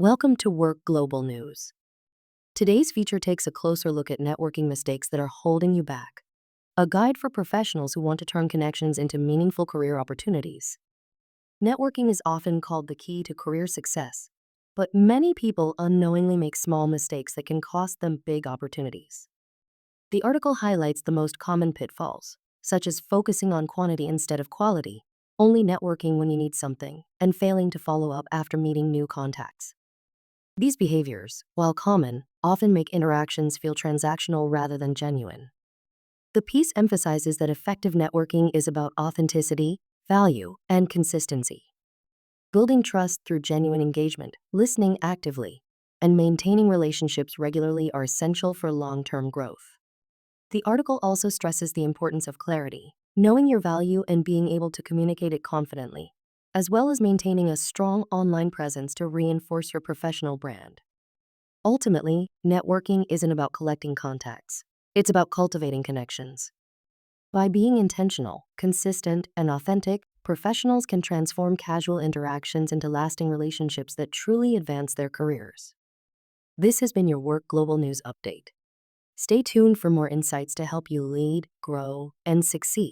Welcome to WORxK Global News. Today's feature takes a closer look at networking mistakes that are holding you back. A guide for professionals who want to turn connections into meaningful career opportunities. Networking is often called the key to career success, but many people unknowingly make small mistakes that can cost them big opportunities. The article highlights the most common pitfalls, such as focusing on quantity instead of quality, only networking when you need something, and failing to follow up after meeting new contacts. These behaviors, while common, often make interactions feel transactional rather than genuine. The piece emphasizes that effective networking is about authenticity, value, and consistency. Building trust through genuine engagement, listening actively, and maintaining relationships regularly are essential for long-term growth. The article also stresses the importance of clarity, knowing your value and being able to communicate it confidently, as well as maintaining a strong online presence to reinforce your professional brand. Ultimately, networking isn't about collecting contacts. It's about cultivating connections. By being intentional, consistent, and authentic, professionals can transform casual interactions into lasting relationships that truly advance their careers. This has been your WORxK Global News Update. Stay tuned for more insights to help you lead, grow, and succeed.